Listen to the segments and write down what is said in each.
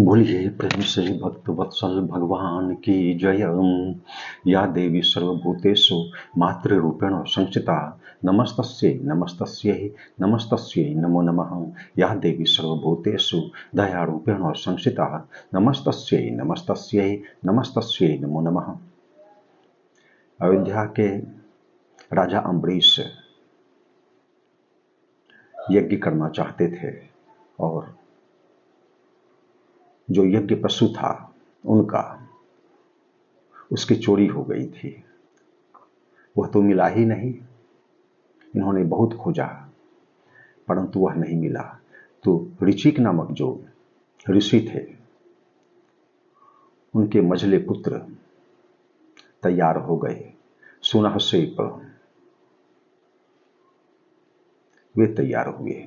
बोलिए प्रेम से भक्त वत्सल भगवान की जय। या देवी सर्वभूतेषु मातृरूपेण संस्थिता नमस्तस्यै नमस्तस्यै नमस्तस्यै नमो नमः। या देवी सर्वभूतेषु दयारूपेण संस्थिता नमस्तस्यै नमस्तस्यै नमस्तस्यै नमो नमः। अयोध्या के राजा अम्बरीश यज्ञ करना चाहते थे और जो यज्ञ पशु था उनका उसकी चोरी हो गई थी। वह तो मिला ही नहीं। इन्होंने बहुत खोजा परंतु वह नहीं मिला। तो ऋचिक नामक जो ऋषि थे उनके मझले पुत्र तैयार हो गए। सुनहसेप वे तैयार हुए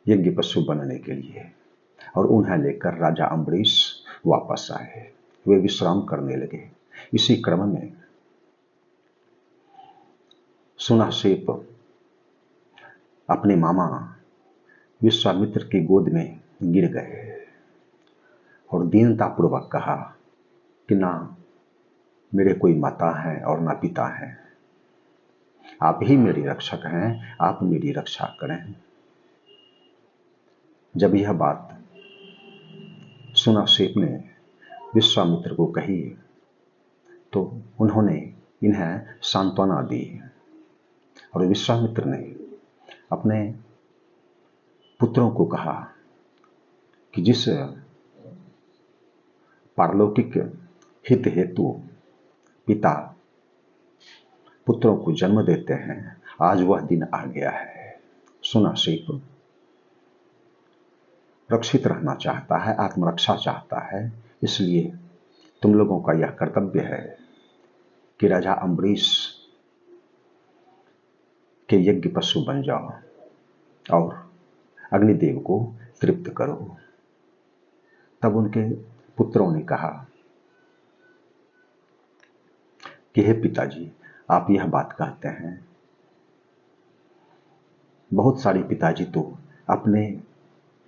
यज्ञ पशु बनने के लिए और उन्हें लेकर राजा अम्बरीश वापस आए। वे विश्राम करने लगे। इसी क्रम में सुनहसेप अपने मामा विश्वामित्र की गोद में गिर गए और दीनतापूर्वक कहा कि ना मेरे कोई माता है और ना पिता है, आप ही मेरे रक्षक हैं, आप मेरी रक्षा करें। जब यह बात सुनहसेप ने विश्वामित्र को कही तो उन्होंने इन्हें सांत्वना दी और विश्वामित्र ने अपने पुत्रों को कहा कि जिस पारलौकिक हित हेतु पिता पुत्रों को जन्म देते हैं, आज वह दिन आ गया है। सुनहसेप रक्षित रहना चाहता है, आत्मरक्षा चाहता है, इसलिए तुम लोगों का यह कर्तव्य है कि राजा अम्बरीश के यज्ञ पशु बन जाओ और अग्निदेव को तृप्त करो। तब उनके पुत्रों ने कहा कि हे पिताजी, आप यह बात कहते हैं। बहुत सारे पिताजी तो अपने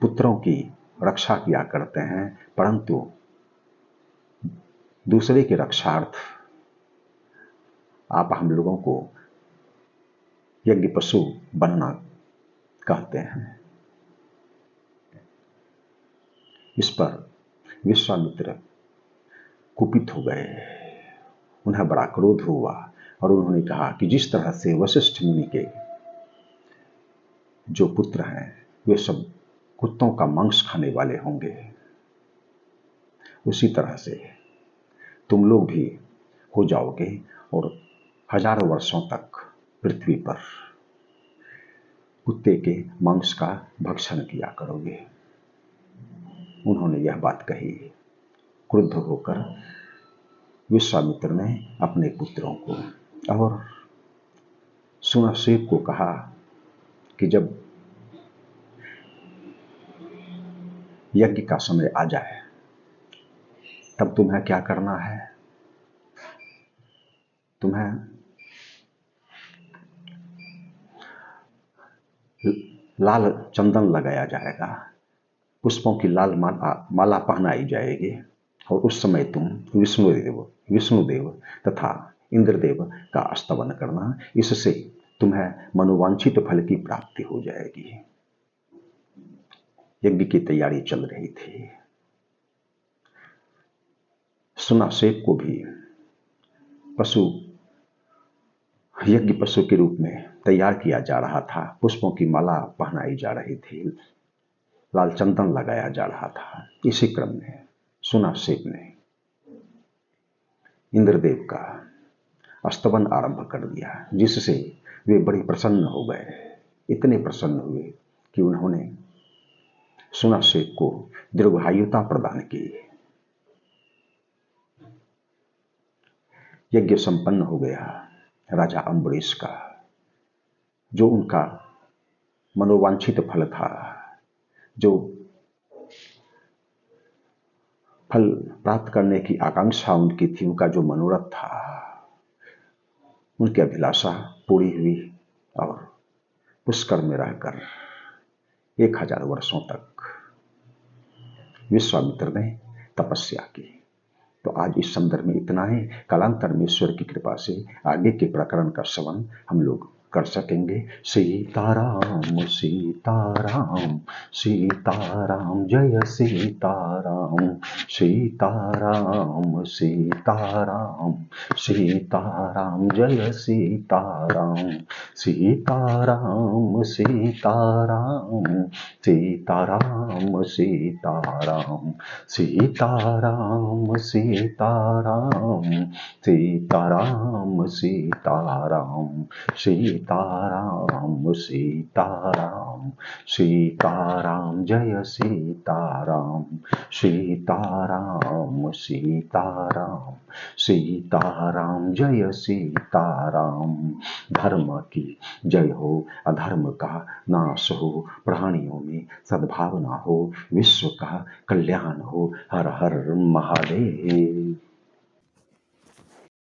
पुत्रों की रक्षा किया करते हैं परंतु दूसरे के रक्षार्थ आप हम लोगों को यज्ञ पशु बनना कहते हैं। इस पर विश्वामित्र कुपित हो गए। उन्हें बड़ा क्रोध हुआ और उन्होंने कहा कि जिस तरह से वशिष्ठ मुनि के जो पुत्र हैं वे सब कुत्तों का मांस खाने वाले होंगे, उसी तरह से तुम लोग भी हो जाओगे और हजारों वर्षों तक पृथ्वी पर कुत्ते के मांस का भक्षण किया करोगे। उन्होंने यह बात कही। क्रुद्ध होकर विश्वामित्र ने अपने पुत्रों को और सुनहसेप को कहा कि जब यज्ञ का समय आ जाए तब तुम्हें क्या करना है। तुम्हें लाल चंदन लगाया जाएगा, पुष्पों की लाल माला पहनाई जाएगी और उस समय तुम विष्णुदेव तथा इंद्रदेव का स्तवन करना। इससे तुम्हें मनोवांछित फल की प्राप्ति हो जाएगी। यज्ञ की तैयारी चल रही थी। सुनहसेप को भी यज्ञ पशु के रूप में तैयार किया जा रहा था। पुष्पों की माला पहनाई जा रही थी, लाल चंदन लगाया जा रहा था। इसी क्रम में सुनहसेप ने इंद्रदेव का स्तवन आरंभ कर दिया, जिससे वे बड़े प्रसन्न हो गए। इतने प्रसन्न हुए कि उन्होंने सुनहसेप को दीर्घायुता प्रदान की। यज्ञ संपन्न हो गया राजा अम्बरीश का, जो उनका मनोवांछित फल था, जो फल प्राप्त करने की आकांक्षा उनकी थी, उनका जो मनोरथ था, उनकी अभिलाषा पूरी हुई और पुष्कर में रहकर 1000 वर्षों तक विश्वामित्र ने तपस्या की। तो आज इस संदर्भ में इतना है। कालांतर में ईश्वर की कृपा से आगे के प्रकरण का श्रवण हम लोग कर सकेंगे। सीताराम सीताराम सीताराम जय सीताराम सीताराम सीताराम सीताराम जय सीताराम सीताराम सीताराम सीताराम सीताराम सीताराम सीताराम सीताराम सीताराम सीताराम सीताराम सीताराम जय सीताराम सीताराम सीताराम सीताराम जय सीताराम। धर्म की जय हो, अधर्म का नाश हो, प्राणियों में सद्भावना हो, विश्व का कल्याण हो। हर हर महादेव।